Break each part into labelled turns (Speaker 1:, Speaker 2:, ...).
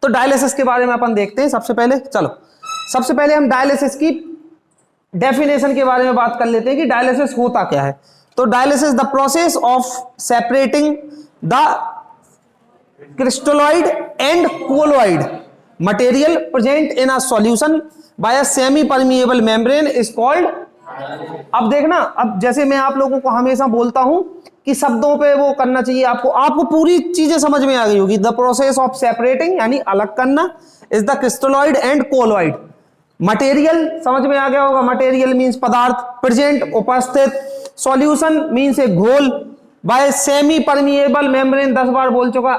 Speaker 1: तो डायलिसिस के बारे में अपन देखते हैं सबसे पहले। चलो सबसे पहले हम डायलिसिस की डेफिनेशन के बारे में बात कर लेते हैं कि डायलिसिस होता क्या है। तो dialysis the process of separating the crystalloid and colloid material present in a solution by a semi permeable membrane is called. अब देखना, अब जैसे मैं आप लोगों को हमेशा बोलता हूं कि शब्दों पे वो करना चाहिए, आपको पूरी चीजें समझ में आ गई होगी। द प्रोसेस ऑफ सेपरेटिंग यानी अलग करना, is the crystalloid and colloid material, समझ में आ गया होगा। मटेरियल मींस पदार्थ, प्रेजेंट उपस्थित, सॉल्यूशन मींस एक घोल, बाय सेमी परमिएबल मेम्ब्रेन 10 बार बोल चुका,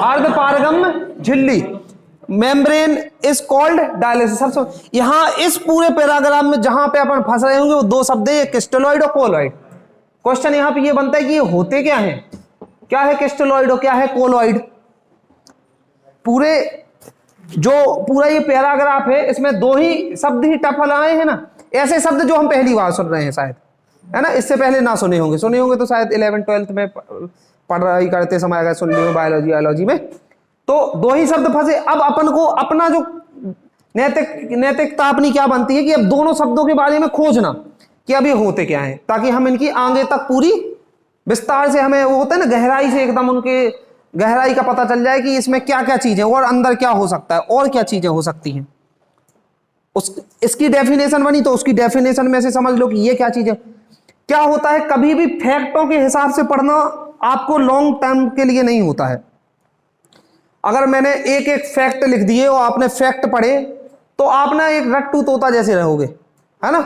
Speaker 1: अर्धपारगम्य झिल्ली मेम्ब्रेन इज कॉल्ड डायलिसिस। यहां इस पूरे पैराग्राफ में जहां पे अपन फंस रहे होंगे वो दो शब्द है, क्रिस्टलोइड और कोलोइड। क्वेश्चन यहां पे ये बनता है कि ये होते क्या हैं, क्या है क्रिस्टलोइड और क्या है कोलोइड। पूरा ये पैराग्राफ है, इसमें दो ही शब्द ही टफल आए हैं ना, ऐसे शब्द जो हम पहली बार सुन रहे हैं शायद, है ना। इससे पहले ना सुने होंगे तो शायद 11th-12th में पढ़ाई करते समय अगर सुन लियो बायोलॉजी में, तो दो ही शब्द फंसे। अब अपन को अपना जो नैतिकता अपनी क्या बनती है कि अब दोनों शब्दों के बारे में खोजना कि अब ये होते क्या हैं, ताकि हम इनकी आगे तक पूरी विस्तार से, हमें वो होता है ना गहराई से, एकदम उनके गहराई का पता चल जाए कि इसमें क्या क्या चीजें और अंदर क्या हो सकता है और क्या चीजें हो सकती हैं। इसकी डेफिनेशन बनी तो उसकी डेफिनेशन में से समझ लो कि ये क्या चीजें, क्या होता है। कभी भी फैक्टों के हिसाब से पढ़ना आपको लॉन्ग टर्म के लिए नहीं होता है। अगर मैंने एक एक फैक्ट लिख दिए और आपने फैक्ट पढ़े तो आप ना एक रट्टू तोता जैसे रहोगे, है ना,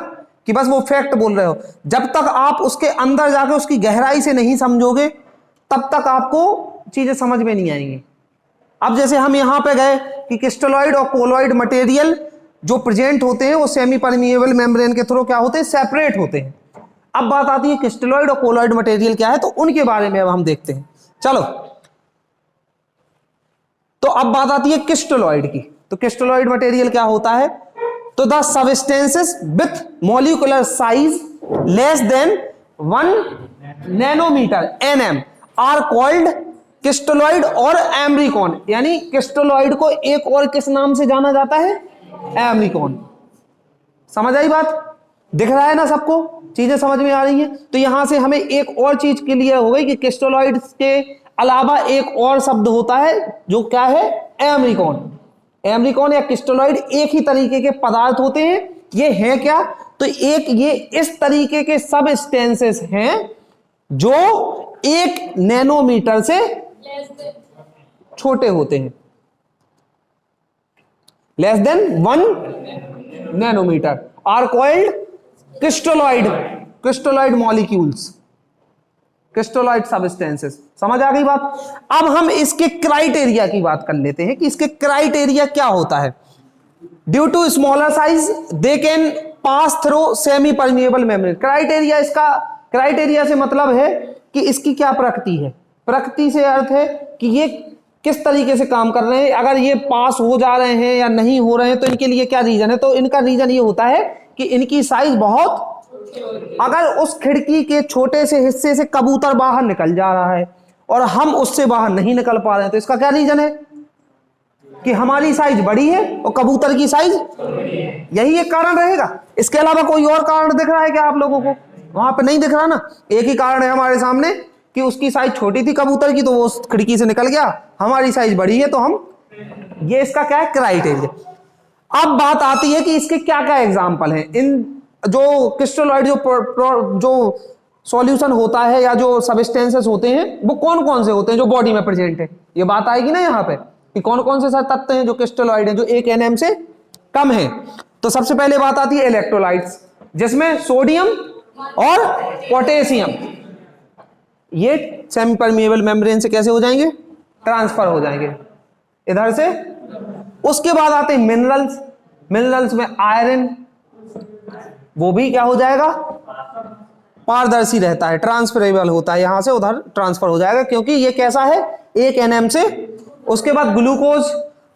Speaker 1: कि बस वो फैक्ट बोल रहे हो। जब तक आप उसके अंदर जाके उसकी गहराई से नहीं समझोगे तब तक आपको चीजें समझ में नहीं आएंगी। अब जैसे हम यहां पे गए कि क्रिस्टलोइड और कोलोइड मटेरियल जो प्रेजेंट होते हैं वो सेमी परमिएबल मेम्ब्रेन के थ्रू क्या होते हैं, सेपरेट होते हैं। अब बात आती है क्रिस्टलोइड और कोलोइड मटेरियल क्या है, तो उनके बारे में अब हम देखते हैं। चलो, तो अब बात आती है क्रिस्टलोइड की। तो क्रिस्टलोइड मटेरियल क्या होता है, तो the substances with molecular size less than 1 nanometer nm are called crystalloid और एम्ब्रिकॉन। यानी क्रिस्टलोइड को एक और किस नाम से जाना जाता है, एम्ब्रिकॉन। समझ आई बात, दिख रहा है ना सबको, चीजें समझ में आ रही हैं। तो यहां से हमें एक और चीज क्लियर हो गई कि क्रिस्टलोइड के अलावा एक और शब्द होता है जो क्या है, एम्ब्रिकॉन। एम्ब्रिकॉन या क्रिस्टलोइड एक ही तरीके के पदार्थ होते हैं। ये हैं क्या, तो ये इस तरीके के सबस्टेंसेस हैं जो 1 नैनोमीटर से छोटे होते हैं, less than 1 nanometer are called crystalloid molecules, crystalloid substances. समझ आ गई बात। अब हम इसके क्राइटेरिया की बात कर लेते हैं कि इसके क्राइटेरिया क्या होता है। Due to smaller size they can pass through semi permeable membrane. Criteria से मतलब है कि इसकी क्या प्रकृति है। प्रकृति से अर्थ है कि ये किस तरीके से काम कर रहे हैं, अगर ये पास हो जा रहे हैं या नहीं हो रहे हैं तो इनके लिए क्या रीजन है। तो इनका रीजन ये होता है कि इनकी साइज बहुत, अगर उस खिड़की के छोटे से हिस्से से कबूतर बाहर निकल जा रहा है और हम उससे बाहर नहीं निकल पा रहे हैं तो इसका क्या रीजन है कि हमारी साइज बड़ी है और कबूतर की साइज, यही एक कारण रहेगा। इसके अलावा कोई और कारण दिख रहा है क्या आप लोगों को, वहां पे नहीं दिख रहा ना। एक ही कारण है हमारे सामने कि उसकी साइज छोटी थी कबूतर की तो वो उस खिड़की से निकल गया, हमारी साइज बड़ी है तो हम, ये इसका क्या है, क्राइटेरिया। अब बात आती है कि इसके क्या क्या एग्जाम्पल हैं। इन जो क्रिस्टलोइड जो सॉल्यूशन होता है या जो सबस्टेंसेस होते हैं वो कौन कौन से होते हैं जो बॉडी में प्रेजेंट है, ये बात आएगी ना यहाँ पे कि कौन कौन से तत्व हैं जो क्रिस्टलोइड हैं जो 1 nm से कम है। तो सबसे पहले बात आती है इलेक्ट्रोलाइट्स, जिसमें सोडियम और पोटेशियम ये सेमी परमिएबल मेम्ब्रेन से कैसे हो जाएंगे, ट्रांसफर हो जाएंगे इधर से। उसके बाद आते हैं मिनरल्स। मिनरल्स में आयरन, वो भी क्या हो जाएगा, पारदर्शी रहता है, ट्रांसफरेबल होता है, यहां से उधर ट्रांसफर हो जाएगा क्योंकि ये कैसा है, 1 nm से। उसके बाद glucose,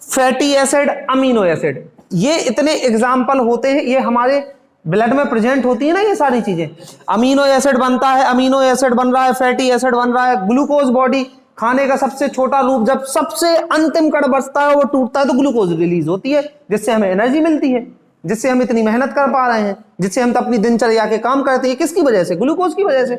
Speaker 1: fatty acid, amino acid, ये इतने एग्जाम्पल होते हैं। ये हमारे ब्लड में प्रेजेंट होती है ना ये सारी चीजें। अमीनो एसिड बनता है, अमीनो एसिड बन रहा है, फैटी एसिड बन रहा है, ग्लूकोज बॉडी खाने का सबसे छोटा रूप, जब सबसे अंतिम कण बचता है वो टूटता है तो ग्लूकोज रिलीज होती है, जिससे हमें एनर्जी मिलती है, जिससे हम इतनी मेहनत कर पा रहे हैं, जिससे हम अपनी दिनचर्या के काम करते हैं। किसकी वजह से? ग्लूकोज की वजह से।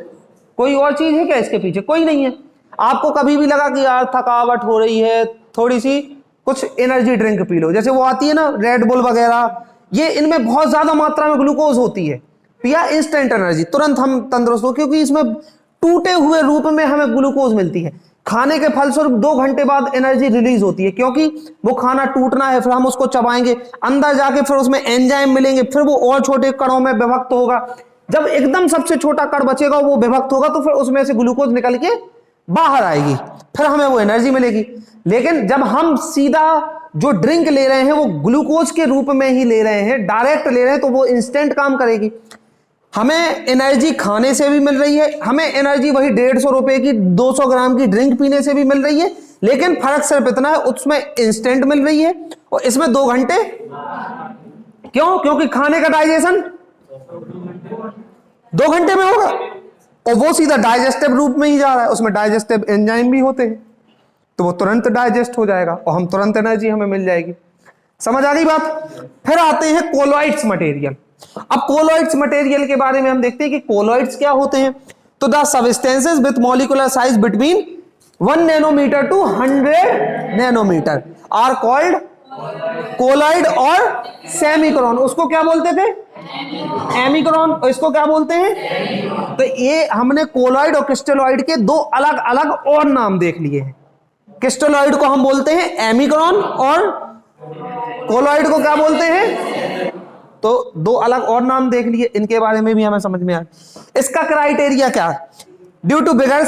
Speaker 1: कोई और चीज है क्या इसके पीछे? कोई नहीं है। आपको कभी भी लगा कि यार थकावट हो रही है, थोड़ी सी कुछ एनर्जी ड्रिंक पी लो, जैसे वो आती है ना रेड बुल वगैरह, ये इनमें बहुत ज्यादा मात्रा में ग्लूकोज होती है, पिया इंस्टेंट एनर्जी, तुरंत हम तंदुरुस्त हो, क्योंकि इसमें टूटे हुए रूप में हमें ग्लूकोज मिलती है। खाने के फलस्वरूप 2 घंटे बाद एनर्जी रिलीज होती है, क्योंकि वो खाना टूटना है, फिर हम उसको चबाएंगे, अंदर जाके फिर उसमें एंजाइम मिलेंगे, फिर वो और छोटे कणों में विभक्त होगा। जब एकदम सबसे छोटा कण बचेगा वो विभक्त होगा तो फिर उसमें से ग्लूकोज निकल के बाहर आएगी, फिर हमें वो एनर्जी मिलेगी। लेकिन जब हम सीधा जो ड्रिंक ले रहे हैं वो ग्लूकोज के रूप में ही ले रहे हैं, डायरेक्ट ले रहे हैं, तो वो इंस्टेंट काम करेगी। हमें एनर्जी खाने से भी मिल रही है, हमें एनर्जी वही 150 रुपए की 200 ग्राम की ड्रिंक पीने से भी मिल रही है, लेकिन फर्क सिर्फ इतना है, उसमें इंस्टेंट मिल रही है और इसमें 2 घंटे। क्यों? क्योंकि खाने का डाइजेशन 2 घंटे में होगा और वो सीधा डाइजेस्टिव रूप में ही जा रहा है, उसमें डाइजेस्टिव एंजाइम भी होते हैं, तो वो तुरंत डाइजेस्ट हो जाएगा और हम तुरंत एनर्जी हमें मिल जाएगी। समझ आ गई बात? फिर आते हैं कोलॉइड्स मटेरियल। अब कोलॉइड्स मटेरियल के बारे में हम देखते हैं कि कोलॉइड्स क्या होते हैं। तो the substances with molecular size between 1 nanometer to 100 nanometer are called colloid और सेमिक्रॉन। उसको क्या बोलते थे? एमिक्रॉन। और इसको क्या बोलते हैं? तो ये हमने कोलॉइड और क्रिस्टलॉइड के 2 अलग अलग और नाम देख लिए हैं। क्रिस्टलॉइड को हम बोलते हैं एमिक्रॉन और कोलॉइड को क्या बोलते हैं? तो 2 अलग और नाम देख लिए, इनके बारे में भी हमें समझ में आया। इसका क्राइटेरिया क्या है? Due to bigger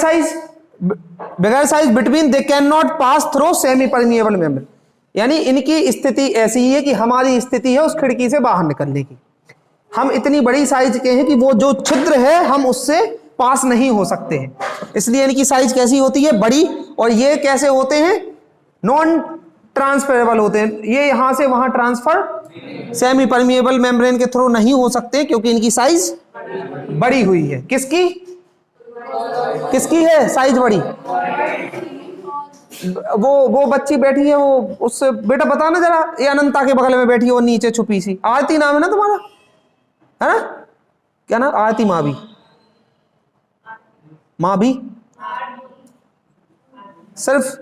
Speaker 1: size between they can not pass through semi permeable membrane, यानी इनकी स्थिति ऐसी ही है कि हमारी स्थिति है उस खिड़की से बाहर निकलने की। हम इतनी बड़ी साइज के हैं कि वो जो छिद्र है हम उससे पास नहीं हो सकते हैं, इसलिए इनकी साइज कैसी होती है? बड़ी। और ये कैसे होते हैं? नॉन ट्रांसफरेबल होते हैं, ये यहां से वहां ट्रांसफर सेमी परमिएबल मेम्ब्रेन के थ्रू नहीं हो सकते, क्योंकि इनकी साइज बड़ी हुई है। किसकी? किसकी है साइज बड़ी? वो बच्ची बैठी है, वो उससे बेटा बता ना जरा, ये अनंता के बगल में बैठी है, वो नीचे छुपी सी, आरती नाम है ना तुम्हारा, है ना? क्या ना? आरती मावी, माँ भी सिर्फ,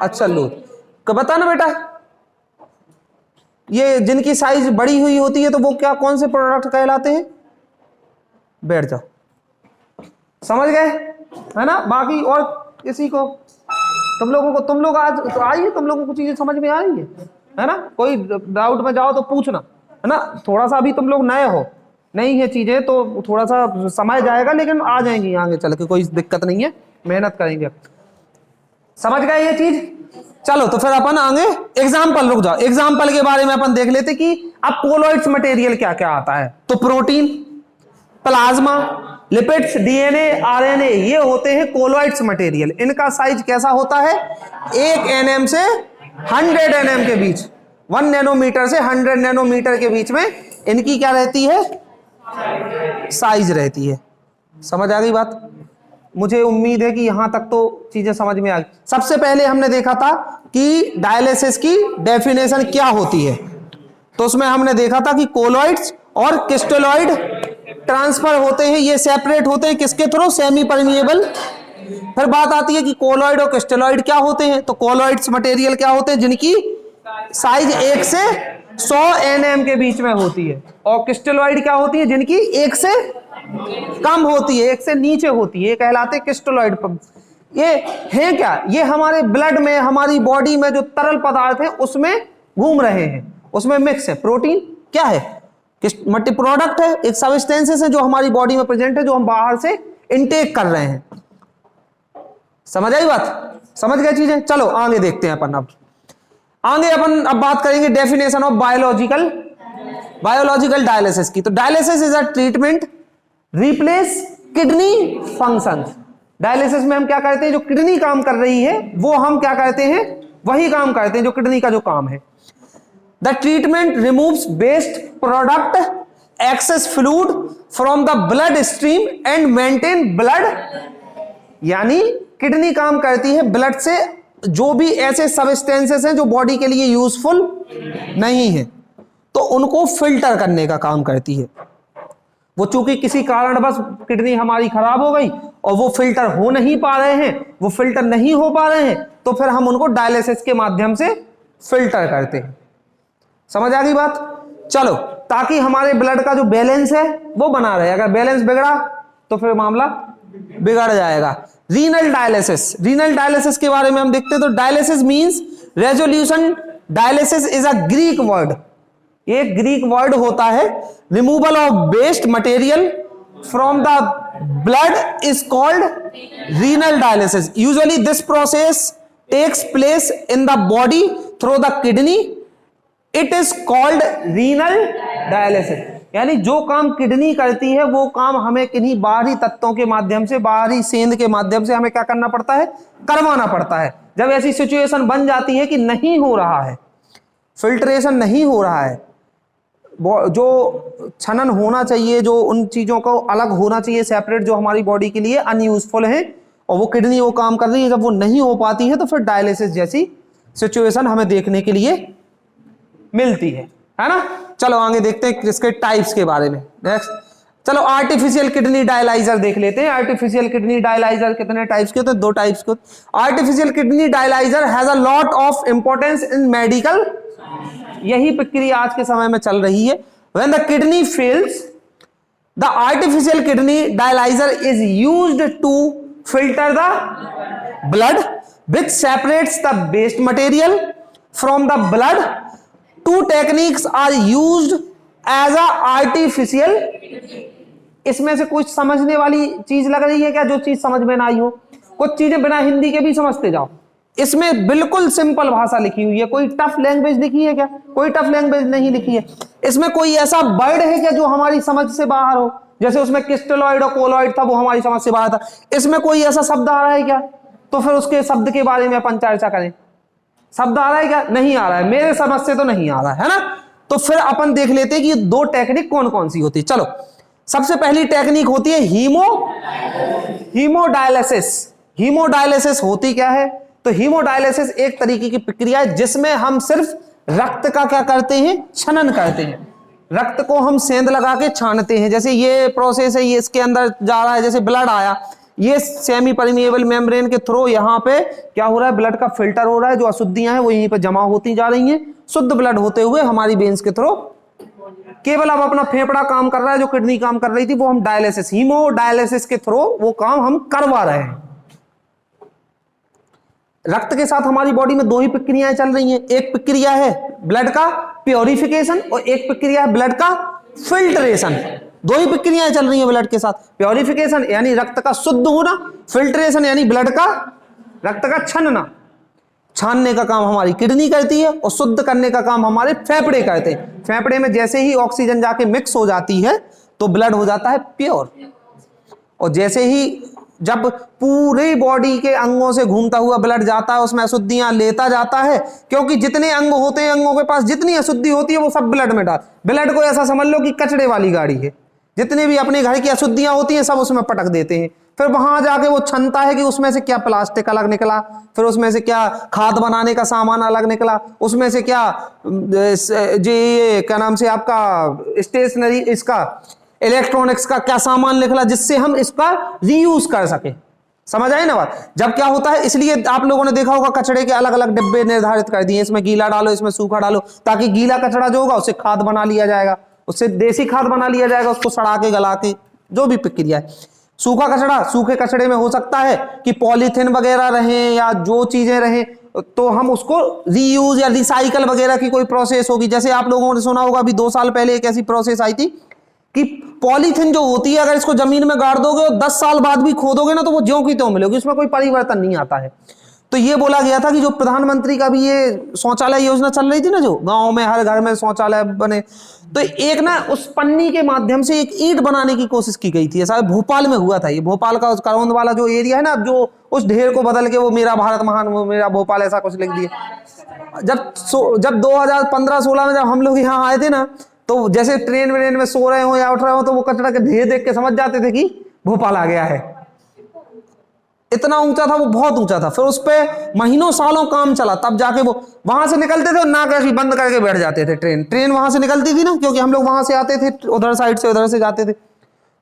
Speaker 1: अच्छा लो बता ना बेटा, ये जिनकी साइज बड़ी हुई होती है तो वो क्या, कौन से प्रोडक्ट कहलाते हैं? बैठ जाओ, समझ गए है ना? बाकी और किसी को, तुम लोगों को, तुम लोग आज तो आइए, तुम लोगों को चीजें समझ में आ रही है ना? कोई डाउट में जाओ तो पूछना, है ना? थोड़ा सा अभी तुम लोग नए हो, नहीं है चीजें तो थोड़ा सा समय जाएगा, लेकिन आ जाएंगी आगे चल के, कोई दिक्कत नहीं है, मेहनत करेंगे। समझ गए ये चीज? चलो तो फिर अपन आगे एग्जाम्पल, रुक जाओ, एग्जाम्पल के बारे में अपन देख लेते कि अब कोलॉइड्स मटेरियल क्या क्या आता है। तो protein, plasma, lipids, DNA, RNA, ये होते हैं कोलॉइड्स मटेरियल। इनका साइज कैसा होता है? 1 nm से 100 nm के बीच, 1 नैनोमीटर से 100 नैनोमीटर के बीच में इनकी क्या रहती है? साइज रहती है। समझ आ गई बात? मुझे उम्मीद है कि यहां तक तो चीजें समझ में आ गई। सबसे पहले हमने देखा था कि डायलिसिस की डेफिनेशन क्या होती है, तो उसमें हमने देखा था कि कोलॉइड्स और क्रिस्टलॉइड ट्रांसफर होते हैं, ये सेपरेट होते हैं, किसके थ्रू? Semi permeable. फिर बात आती है कि कोलॉइड और क्रिस्टलॉइड क्या होते हैं, तो कोलॉइड्स मटेरियल क्या होते हैं? जिनकी साइज 1 से 100 nm के बीच में होती है, और क्रिस्टलॉइड क्या होती है? जिनकी 1 से कम होती है, 1 से नीचे होती है, ये कहलाते हैं क्रिस्टलॉइड। ये है क्या? ये हमारे ब्लड में, हमारी बॉडी में जो तरल पदार्थ है उसमें घूम रहे हैं, उसमें मिक्स है। प्रोटीन क्या है? मल्टी प्रोडक्ट है, एक सब्सटेंसेस है जो हमारी बॉडी में प्रेजेंट है, जो हम बाहर से इनटेक कर रहे हैं। समझ आई बात? समझ गए चीजें? चलो आगे देखते हैं अपन। अब आगे अपन अब बात करेंगे डेफिनेशन ऑफ बायोलॉजिकल डायलिसिस की। तो dialysis is a treatment replace kidney function. Dialysis में हम क्या करते हैं? जो किडनी काम कर रही है वो हम क्या करते हैं? वही काम करते हैं जो किडनी का जो काम है। The treatment removes waste product, excess fluid from the blood stream and maintain blood, यानी किडनी काम करती है ब्लड से जो भी ऐसे सबस्टेंसेस हैं जो बॉडी के लिए यूजफुल नहीं है, तो उनको फिल्टर करने का काम करती है। वो चूंकि किसी कारण बस किडनी हमारी खराब हो गई और वो फिल्टर हो नहीं पा रहे हैं, वो फिल्टर नहीं हो पा रहे हैं, तो फिर हम उनको डायलिसिस के माध्यम से फिल्टर करते हैं। समझ आ गई बात? चलो, ताकि हमारे ब्लड का जो बैलेंस है वो बना रहे। अगर बैलेंस बिगड़ा तो फिर मामला बिगड़ जाएगा। रीनल डायलिसिस, रीनल डायलिसिस के बारे में हम देखते हैं तो dialysis means resolution. Dialysis is a Greek word, एक ग्रीक वर्ड होता है। Removal of waste material from the blood is called renal dialysis. Usually this process takes place in the body through the kidney, it is called renal dialysis. यानी जो काम kidney करती है वो काम हमें किन्हीं बाहरी तत्वों के माध्यम से, बाहरी सेंध के माध्यम से हमें क्या करना पड़ता है, करवाना पड़ता है। जब ऐसी सिचुएशन बन जाती है कि नहीं हो रहा है, फिल्ट्रेशन नहीं हो रहा है, जो छनन होना चाहिए, जो उन चीजों को अलग होना चाहिए सेपरेट, जो हमारी बॉडी के लिए अनयूजफुल है, और वो किडनी वो काम कर रही है, जब वो नहीं हो पाती है तो फिर डायलिसिस जैसी सिचुएशन हमें देखने के लिए मिलती है ना। चलो आगे देखते हैं इसके टाइप्स के बारे में। नेक्स्ट चलो आर्टिफिशियल किडनी डायलाइजर देख लेते हैं। आर्टिफिशियल किडनी डायलाइजर कितने टाइप्स के होते हैं? 2 टाइप्स के। Artificial kidney dialyzer has a lot of importance in medical. यही प्रक्रिया आज के समय में चल रही है। When the kidney fails, the artificial kidney dialyzer is used to filter the blood which separates the waste material from the blood. 2 techniques are used as a artificial। इसमें से कुछ समझने वाली चीज लग रही है क्या, जो चीज समझ में ना आई हो? कुछ चीजें बिना हिंदी के भी समझते जाओ। इसमें बिल्कुल सिंपल भाषा लिखी हुई है, कोई टफ लैंग्वेज लिखी है क्या? कोई टफ लैंग्वेज नहीं लिखी है। इसमें कोई ऐसा वर्ड है क्या जो हमारी समझ से बाहर हो? जैसे उसमें क्रिस्टलॉइड और कोलॉइड था, वो हमारी समझ से बाहर था। इसमें कोई ऐसा शब्द आ रहा है क्या? तो फिर उसके शब्द के बारे में अपन चर्चा करें। शब्द आ रहा है क्या? नहीं आ रहा है, मेरे समझ से तो नहीं आ रहा है ना। तो फिर अपन देख लेते हैं कि ये 2 टेक्निक कौन कौन सी होती है। चलो, सबसे पहली टेक्निक होती है हीमोडायलिसिस। हीमोडायलिसिस होती क्या है? तो हीमोडायलिसिस एक तरीके की प्रक्रिया है जिसमें हम सिर्फ रक्त का क्या करते हैं, छनन करते हैं। रक्त को हम सेंध लगा के छानते हैं। जैसे ये प्रोसेस है, ये इसके अंदर जा रहा है, जैसे ब्लड आया, ये सेमी परमिएबल मेम्ब्रेन के थ्रू यहाँ पे क्या हो रहा है, ब्लड का फिल्टर हो रहा है। जो अशुद्धियां हैं वो यहीं पे जमा होती जा रही हैं, शुद्ध ब्लड होते हुए हमारी वेन्स के थ्रू केवल अब अपना फेफड़ा काम कर रहा है, जो किडनी काम कर रही थी वो हम डायलिसिस, हीमोडायलिसिस के थ्रू वो काम हम करवा रहे हैं। रक्त के साथ हमारी बॉडी में 2 ही प्रक्रियाएं चल रही हैं। एक प्रक्रिया है ब्लड का प्योरिफिकेशन और एक प्रक्रिया है ब्लड का फिल्ट्रेशन। 2 ही प्रक्रियाएं चल रही हैं ब्लड के साथ। प्योरिफिकेशन यानी रक्त का शुद्ध होना, फिल्ट्रेशन यानी ब्लड का, रक्त का छनना, छानने का काम हमारी किडनी करती है और शुद्ध करने का काम हमारे फेफड़े करते हैं। फेफड़े में जैसे ही ऑक्सीजन जाके मिक्स हो जाती है तो ब्लड हो जाता है प्योर, और जैसे ही जब पूरी बॉडी के अंगों से घूमता हुआ ब्लड जाता है, उसमें अशुद्धियां लेता जाता है, क्योंकि जितने अंग होते हैं, अंगों के पास जितनी अशुद्धि होती है वो सब ब्लड में डाल। ब्लड को ऐसा समझ लो कि कचड़े वाली गाड़ी है, जितने भी अपने घर की अशुद्धियां होती हैं सब उसमें पटक देते हैं। फिर वहां जाके वो छनता है कि उसमें से क्या प्लास्टिक अलग निकला, फिर उसमें से क्या खाद बनाने का सामान अलग निकला, उसमें से क्या ये क्या नाम से आपका स्टेशनरी, इसका इलेक्ट्रॉनिक्स का क्या सामान निकला, जिससे हम इसका रीयूज कर सके। समझ आए ना बात? जब क्या होता है, इसलिए आप लोगों ने देखा होगा कचड़े के अलग अलग डिब्बे निर्धारित कर दिए, इसमें गीला डालो, इसमें सूखा डालो, ताकि गीला कचड़ा जो होगा उससे खाद बना लिया जाएगा, उससे देसी खाद बना लिया जाएगा, उसको सड़ा के गला के, जो भी प्रक्रिया है। सूखा कचड़ा, सूखे कचड़े में हो सकता है कि पॉलीथिन वगैरह रहे या जो चीजें रहे, तो हम उसको रीयूज या रिसाइकल वगैरह की कोई प्रोसेस होगी। जैसे आप लोगों ने सुना होगा अभी 2 साल पहले एक ऐसी प्रोसेस आई थी कि पॉलीथिन जो होती है, अगर इसको जमीन में गाड़ दोगे और 10 साल बाद भी खोदोगे ना तो वो ज्यों की त्यों मिलेगी, उसमें कोई परिवर्तन नहीं आता है। तो ये बोला गया था कि जो प्रधानमंत्री का भी ये शौचालय योजना चल रही थी ना, जो गांव में हर घर में शौचालय बने, तो एक ना उस पन्नी के माध्यम से एक ईंट बनाने की कोशिश की गई थी। ऐसा भोपाल में हुआ था। ये भोपाल का करौंद वाला जो एरिया है ना, जो उस ढेर को बदल के वो मेरा भारत महान, वो मेरा भोपाल, ऐसा कुछ लिख दिया। जब 2015-16 में जब हम लोग यहाँ आए थे ना, तो जैसे ट्रेन व्रेन में सो रहे हो या उठ रहे हो तो वो कचरा के ढेर देख के समझ जाते थे कि भोपाल आ गया है। इतना ऊंचा था, वो बहुत ऊंचा था। फिर उस पर महीनों सालों काम चला, तब जाके वो वहां से निकलते थे और नाक ऐसी बंद करके बैठ जाते थे। ट्रेन वहां से निकलती थी ना, क्योंकि हम लोग वहां से आते थे, उधर साइड से उधर से जाते थे,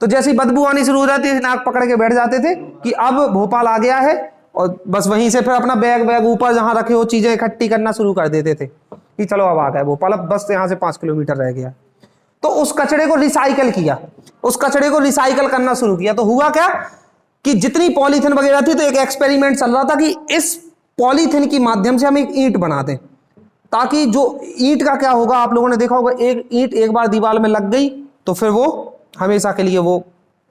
Speaker 1: तो जैसी बदबू आनी शुरू हो जाती थी नाक पकड़ के बैठ जाते थे कि अब भोपाल आ गया है, और बस वहीं से फिर अपना बैग ऊपर जहां रखे हो चीजें इकट्ठी करना शुरू कर देते थे कि चलो अब आ गए भोपाल, अब बस यहाँ से 5 किलोमीटर रह गया। तो उस कचरे को रिसाइकल किया, उस कचरे को रिसाइकल करना शुरू किया। तो हुआ क्या कि जितनी पॉलीथिन वगैरह थी, तो एक एक्सपेरिमेंट चल रहा था कि इस पॉलीथिन के माध्यम से हम एक ईंट बना दें, ताकि जो ईंट का क्या होगा, आप लोगों ने देखा होगा, एक ईंट एक बार दीवार में लग गई तो फिर वो हमेशा के लिए वो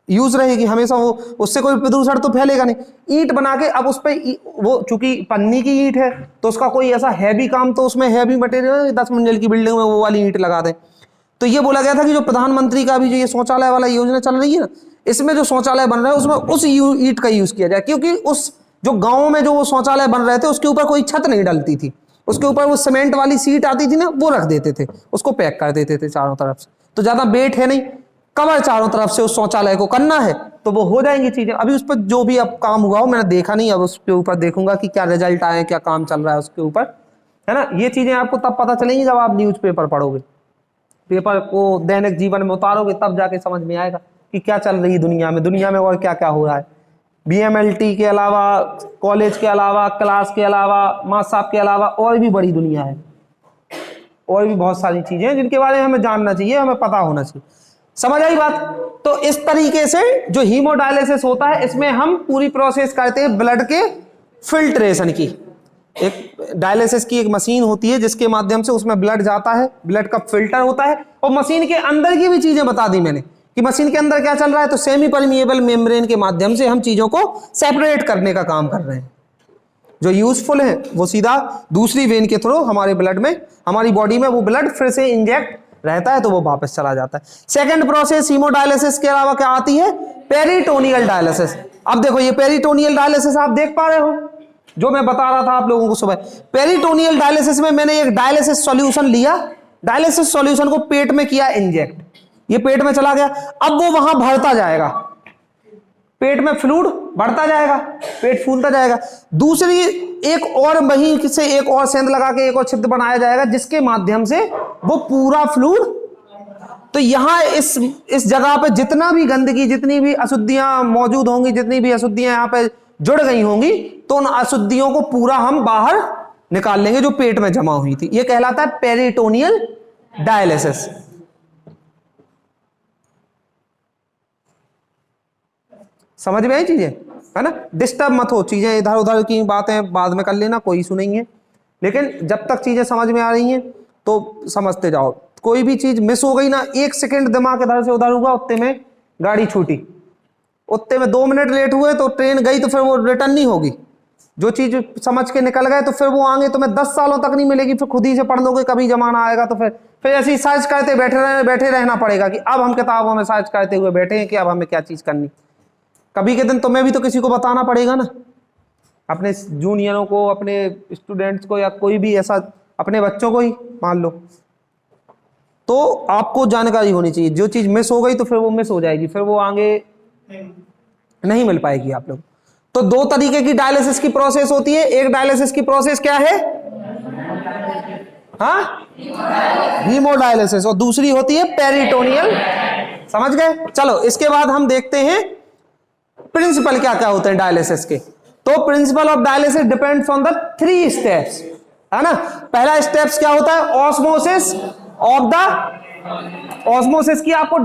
Speaker 1: यूज रहेगी, हमेशा वो, उससे कोई प्रदूषण तो फैलेगा नहीं। ईंट बना के अब उस पर वो चूंकि पन्नी की ईंट है, तो उसका कोई ऐसा हैवी काम, तो उसमें हैवी मटेरियल 10 मंजिल की बिल्डिंग में वो वाली ईंट लगा दें। तो ये बोला गया था कि जो प्रधानमंत्री का भी जो ये शौचालय वाला योजना चल रही है ना, इसमें जो शौचालय बन रहा है उसमें उस ईंट का यूज किया जाए, क्योंकि उस जो गाँव में जो वो शौचालय बन रहे थे उसके ऊपर कोई छत नहीं डलती थी, उसके ऊपर वो सीमेंट वाली सीट आती थी ना, वो रख देते थे, उसको पैक कर देते थे चारों तरफ से, तो ज्यादा वेट है नहीं, कवर चारों तरफ से उस शौचालय को करना है तो वो हो जाएंगी चीजें। अभी उस पर जो भी अब काम हुआ हो मैंने देखा नहीं, अब उसके ऊपर देखूंगा कि क्या रिजल्ट आए, क्या काम चल रहा है उसके ऊपर, है ना। ये चीजें आपको तब पता चलेंगी जब आप न्यूज़पेपर पढ़ोगे, पेपर को दैनिक जीवन में उतारोगे, तब जाके समझ में आएगा कि क्या चल रही है दुनिया में और क्या क्या हो रहा है। BMLT के अलावा, कॉलेज के अलावा, क्लास के अलावा, माँ साहब के अलावा और भी बड़ी दुनिया है, और भी बहुत सारी चीजें हैं जिनके बारे में हमें जानना चाहिए, हमें पता होना चाहिए। समझ आई बात। तो इस तरीके से जो हीमोडायलिसिस होता है, इसमें हम पूरी प्रोसेस करते हैं ब्लड के फिल्ट्रेशन की। एक डायलिसिस की एक मशीन होती है जिसके माध्यम से उसमें ब्लड जाता है, ब्लड का फिल्टर होता है, और मशीन के अंदर की भी चीजें बता दी मैंने कि मशीन के अंदर क्या चल रहा है। तो सेमी परमिएबल मेम्ब्रेन के माध्यम से हम चीजों को सेपरेट करने का काम कर रहे हैं। जो यूजफुल है वो सीधा दूसरी वेन के थ्रू हमारे ब्लड में, हमारी बॉडी में वो ब्लड फिर से इंजेक्ट रहता है, तो वो वापस चला जाता है। सेकंड प्रोसेस हीमोडायलिसिस के अलावा क्या आती है, पेरिटोनियल डायलिसिस। अब देखो ये पेरिटोनियल डायलिसिस आप देख पा रहे हो, जो मैं बता रहा था आप लोगों को सुबह। पेरिटोनियल डायलिसिस में मैंने एक डायलिसिस सॉल्यूशन लिया, डायलिसिस सॉल्यूशन को पेट में किया इंजेक्ट, ये पेट में चला गया, अब वो वहां भरता जाएगा, पेट में फ्लूइड बढ़ता जाएगा, पेट फूलता जाएगा। दूसरी एक और वहीं से एक और सेंध लगा के एक और छिद्र बनाया जाएगा, जिसके माध्यम से वो पूरा फ्लूइड, तो यहां इस जगह पे जितना भी गंदगी, जितनी भी अशुद्धियां मौजूद होंगी, जितनी भी अशुद्धियां यहां पे जुड़ गई होंगी, तो उन अशुद्धियों को पूरा हम बाहर निकाल लेंगे जो पेट में जमा हुई थी। यह कहलाता है पेरिटोनियल डायलिसिस। समझ में आई चीजें, है ना। डिस्टर्ब मत हो, चीजें इधर उधर की बातें बाद में कर लेना, कोई इशू नहीं है, लेकिन जब तक चीजें समझ में आ रही हैं तो समझते जाओ। कोई भी चीज मिस हो गई ना, 1 सेकंड दिमाग इधर से उधर हुआ, उतने में गाड़ी छूटी, उतने में 2 मिनट लेट हुए तो ट्रेन गई, तो फिर वो रिटर्न नहीं होगी। जो चीज समझ के निकल गए तो फिर वो आगे तुम्हें 10 सालों तक नहीं मिलेगी, फिर खुद ही से पढ़ लोगे, कभी जमाना आएगा तो फिर ऐसे ही सर्च करते बैठे रहना पड़ेगा कि अब हम किताबों में सर्च करते हुए बैठे हैं कि अब हमें क्या चीज करनी। कभी के दिन तुम्हें भी तो किसी को बताना पड़ेगा ना, अपने जूनियरों को, अपने स्टूडेंट्स को, या कोई भी ऐसा अपने बच्चों को ही मान लो, तो आपको जानकारी होनी चाहिए। जो चीज मिस हो गई तो फिर वो मिस हो जाएगी, फिर वो आगे नहीं मिल पाएगी आप लोग। तो 2 तरीके की डायलिसिस की प्रोसेस होती है। एक डायलिसिस की प्रोसेस क्या है, हाँ, हीमोडायलिसिस, और दूसरी होती है पेरिटोनियल। समझ गए। चलो इसके बाद हम देखते हैं प्रिंसिपल क्या क्या होते हैं डायलिसिस के। तो principle of dialysis depends on the 3 steps, है ना। पहला स्टेप्स क्या होता है, ऑस्मोसिस ऑफ द, ऑस्मोसिस की आपको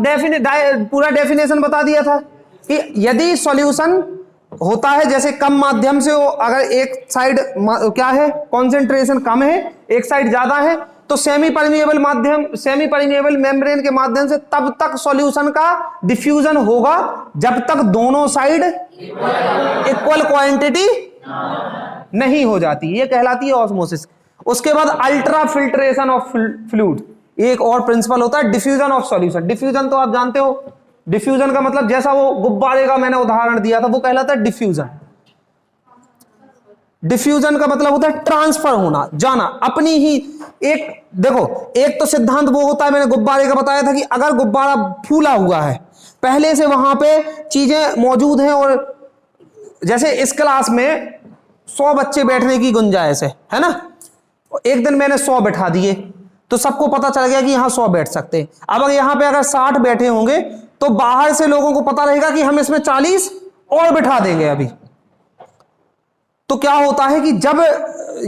Speaker 1: पूरा डेफिनेशन बता दिया था कि यदि सॉल्यूशन होता है जैसे कम माध्यम से हो, अगर एक साइड क्या है कॉन्सेंट्रेशन कम है, एक साइड ज्यादा है, तो सेमी परमिएबल मेम्ब्रेन के माध्यम से तब तक सॉल्यूशन का डिफ्यूजन होगा जब तक दोनों साइड इक्वल क्वांटिटी नहीं हो जाती, ये कहलाती है ऑस्मोसिस। उसके बाद अल्ट्रा फिल्ट्रेशन ऑफ फ्लूइड, एक और प्रिंसिपल होता है डिफ्यूजन ऑफ सॉल्यूशन। डिफ्यूजन तो आप जानते हो, डिफ्यूजन का मतलब जैसा वो गुब्बारे का मैंने उदाहरण दिया था, वो कहलाता है डिफ्यूजन। डिफ्यूजन का मतलब होता है ट्रांसफर होना, जाना, अपनी ही एक, देखो एक तो सिद्धांत वो होता है, मैंने गुब्बारे का बताया था कि अगर गुब्बारा फूला हुआ है, पहले से वहां पे चीजें मौजूद हैं और जैसे इस क्लास में 100 बच्चे बैठने की गुंजाइश है ना, एक दिन मैंने 100 बैठा दिए तो सबको पता चल गया कि यहां 100 बैठ सकते हैं। अब अगर यहां पे अगर 60 बैठे होंगे तो बाहर से लोगों को पता रहेगा कि हम इसमें 40 और बिठा देंगे अभी। तो क्या होता है कि जब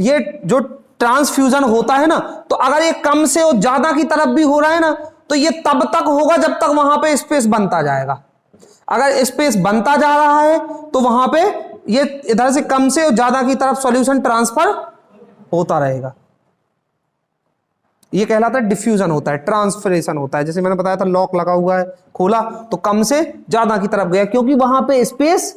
Speaker 1: ये जो ट्रांसफ्यूजन होता है ना, तो अगर ये कम से और ज्यादा की तरफ भी हो रहा है ना, तो ये तब तक होगा जब तक वहां पे स्पेस बनता जाएगा। अगर स्पेस बनता जा रहा है तो वहां पे ये इधर से कम से और ज्यादा की तरफ सॉल्यूशन ट्रांसफर होता रहेगा। ये कहलाता है डिफ्यूजन होता है, ट्रांसफरेशन होता है। जैसे मैंने बताया था लॉक लगा हुआ है, खोला तो कम से ज्यादा की तरफ गया क्योंकि वहां पे स्पेस,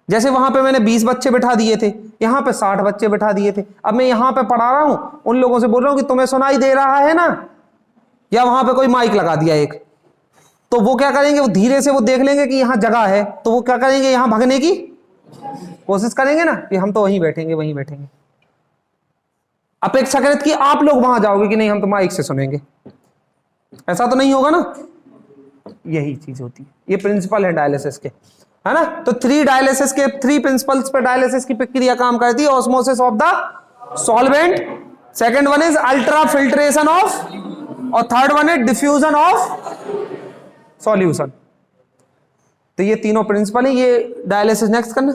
Speaker 1: जैसे वहां पे मैंने 20 बच्चे बिठा दिए थे, यहां पे 60 बच्चे बिठा दिए थे। अब मैं यहां पे पढ़ा रहा हूं, उन लोगों से बोल रहा हूं कि तुम्हें सुनाई दे रहा है ना, या वहां पे कोई माइक लगा दिया एक, तो वो क्या करेंगे, वो धीरे से वो देख लेंगे कि यहां जगह है, तो वो क्या करेंगे, यहां भागने की कोशिश करेंगे ना कि हम तो वहीं बैठेंगे वहीं बैठेंगे। अपेक्षाकृत कि आप लोग वहां जाओगे कि नहीं हम तो माइक से सुनेंगे, ऐसा तो नहीं होगा ना। यही चीज होती है, ये प्रिंसिपल है डायलिसिस के, है ना। तो 3 डायलिसिस के 3 प्रिंसिपल्स पे डायलिसिस की प्रक्रिया काम करती है। Osmosis of the solvent, second one is ultra filtration of, और third one is diffusion of solution. तो ये तीनों प्रिंसिपल है। ये डायलिसिस नेक्स्ट करना,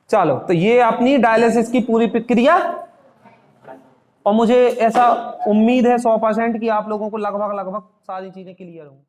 Speaker 1: चलो। तो ये अपनी डायलिसिस की पूरी प्रक्रिया, और मुझे ऐसा उम्मीद है 100% कि आप लोगों को लगभग सारी चीजें क्लियर होंगी।